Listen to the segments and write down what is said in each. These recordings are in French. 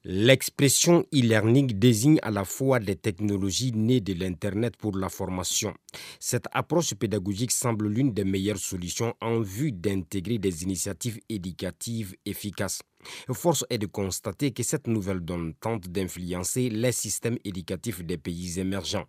L'expression e-learning désigne à la fois des technologies nées de l'Internet pour la formation. Cette approche pédagogique semble l'une des meilleures solutions en vue d'intégrer des initiatives éducatives efficaces. Force est de constater que cette nouvelle donne tente d'influencer les systèmes éducatifs des pays émergents.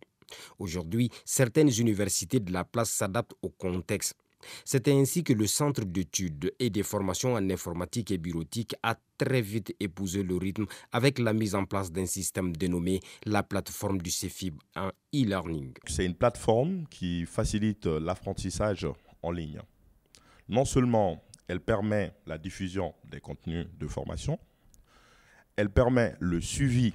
Aujourd'hui, certaines universités de la place s'adaptent au contexte. C'est ainsi que le Centre d'études et de formation en informatique et bureautique a très vite épousé le rythme avec la mise en place d'un système dénommé la plateforme du CEFIB en e-learning. C'est une plateforme qui facilite l'apprentissage en ligne. Non seulement elle permet la diffusion des contenus de formation, elle permet le suivi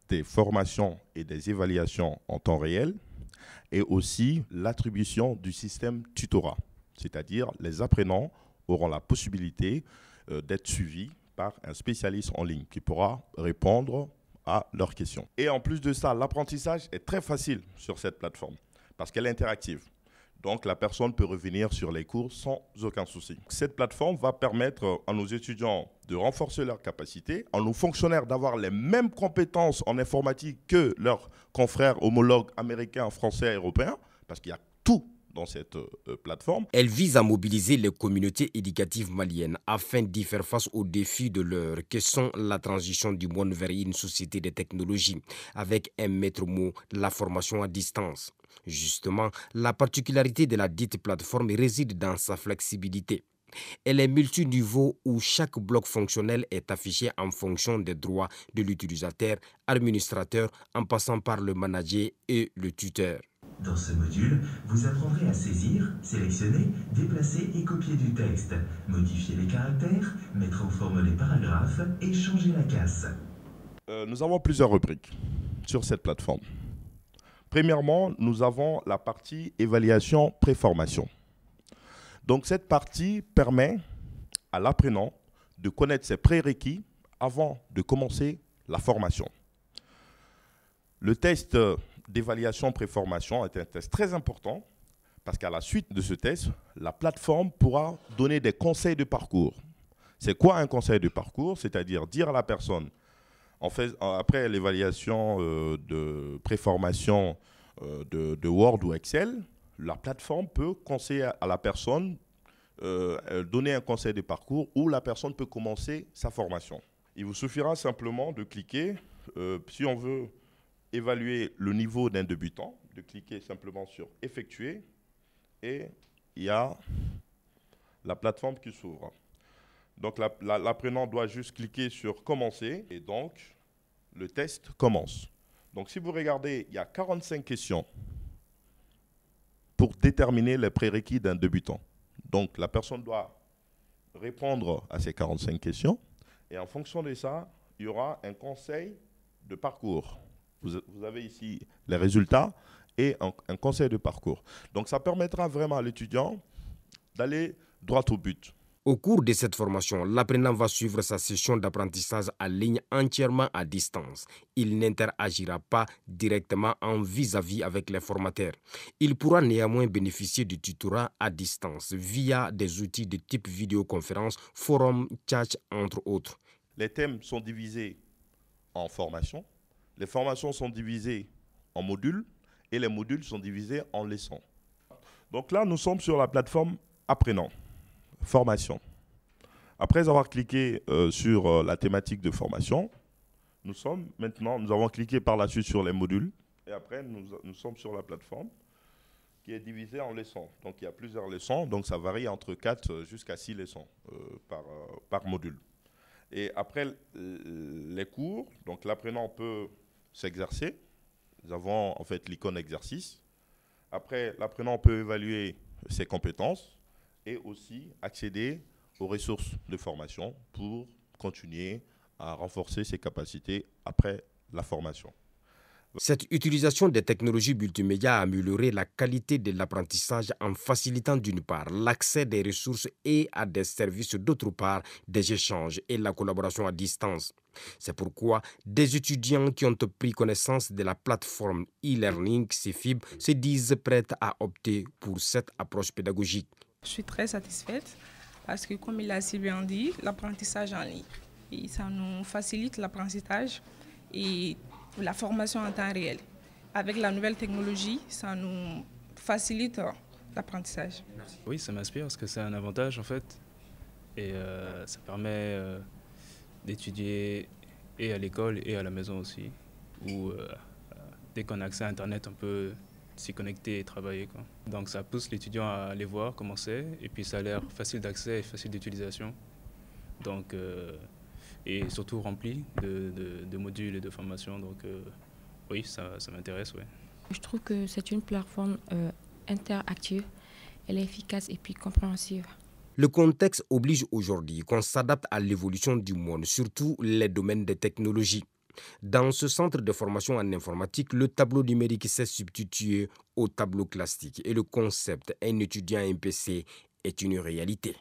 des formations et des évaluations en temps réel, et aussi l'attribution du système tutorat, c'est-à-dire les apprenants auront la possibilité d'être suivis par un spécialiste en ligne qui pourra répondre à leurs questions. Et en plus de ça, l'apprentissage est très facile sur cette plateforme parce qu'elle est interactive. Donc, la personne peut revenir sur les cours sans aucun souci. Cette plateforme va permettre à nos étudiants de renforcer leurs capacités, à nos fonctionnaires d'avoir les mêmes compétences en informatique que leurs confrères homologues américains, français, européens, parce qu'il y a tout dans cette plateforme. Elle vise à mobiliser les communautés éducatives maliennes afin d'y faire face aux défis de l'heure que sont la transition du monde vers une société de technologie, avec un maître mot, la formation à distance. Justement, la particularité de la dite plateforme réside dans sa flexibilité. Elle est multiniveau où chaque bloc fonctionnel est affiché en fonction des droits de l'utilisateur, administrateur, en passant par le manager et le tuteur. Dans ce module, vous apprendrez à saisir, sélectionner, déplacer et copier du texte, modifier les caractères, mettre en forme les paragraphes et changer la casse. Nous avons plusieurs rubriques sur cette plateforme. Premièrement, nous avons la partie évaluation préformation. Donc cette partie permet à l'apprenant de connaître ses prérequis avant de commencer la formation. Le test d'évaluation préformation est un test très important parce qu'à la suite de ce test, la plateforme pourra donner des conseils de parcours. C'est quoi un conseil de parcours? C'est-à-dire dire à la personne, après l'évaluation de préformation de Word ou Excel, la plateforme peut conseiller à la personne, donner un conseil de parcours où la personne peut commencer sa formation. Il vous suffira simplement de cliquer, si on veut évaluer le niveau d'un débutant, de cliquer simplement sur « Effectuer » et il y a la plateforme qui s'ouvre. Donc l'apprenant doit juste cliquer sur « Commencer » et donc le test commence. Donc si vous regardez, il y a 45 questions pour déterminer les prérequis d'un débutant. Donc la personne doit répondre à ces 45 questions et en fonction de ça, il y aura un conseil de parcours. Vous avez ici les résultats et un conseil de parcours. Donc ça permettra vraiment à l'étudiant d'aller droit au but. Au cours de cette formation, l'apprenant va suivre sa session d'apprentissage en ligne entièrement à distance. Il n'interagira pas directement en vis-à-vis avec les formateurs. Il pourra néanmoins bénéficier du tutorat à distance via des outils de type vidéoconférence, forum, chat, entre autres. Les thèmes sont divisés en formations. Les formations sont divisées en modules et les modules sont divisés en leçons. Donc là, nous sommes sur la plateforme Apprenant. Formation. Après avoir cliqué sur la thématique de formation, nous avons cliqué par la suite sur les modules et après nous sommes sur la plateforme qui est divisée en leçons. Donc il y a plusieurs leçons, donc ça varie entre 4 jusqu'à 6 leçons par module. Et après les cours, donc l'apprenant peut s'exercer. Nous avons en fait l'icône exercice. Après, l'apprenant peut évaluer ses compétences et aussi accéder aux ressources de formation pour continuer à renforcer ses capacités après la formation. Cette utilisation des technologies multimédia a amélioré la qualité de l'apprentissage en facilitant d'une part l'accès des ressources et à des services, d'autre part des échanges et la collaboration à distance. C'est pourquoi des étudiants qui ont pris connaissance de la plateforme e-learning CEFIB se disent prêts à opter pour cette approche pédagogique. Je suis très satisfaite parce que, comme il a si bien dit, l'apprentissage en ligne, et ça nous facilite l'apprentissage et la formation en temps réel. Avec la nouvelle technologie, ça nous facilite l'apprentissage. Oui, ça m'inspire parce que c'est un avantage en fait. Et ça permet d'étudier et à l'école et à la maison aussi. Où dès qu'on a accès à Internet, on peut s'y connecter et travailler, quoi. Donc ça pousse l'étudiant à aller voir comment c'est. Et puis ça a l'air facile d'accès et facile d'utilisation. Donc, et surtout rempli de modules et de formations. Donc oui, ça m'intéresse. Ouais. Je trouve que c'est une plateforme interactive. Elle est efficace et puis compréhensive. Le contexte oblige aujourd'hui qu'on s'adapte à l'évolution du monde, surtout les domaines des technologies. Dans ce centre de formation en informatique, le tableau numérique s'est substitué au tableau classique et le concept « un étudiant à un PC » est une réalité.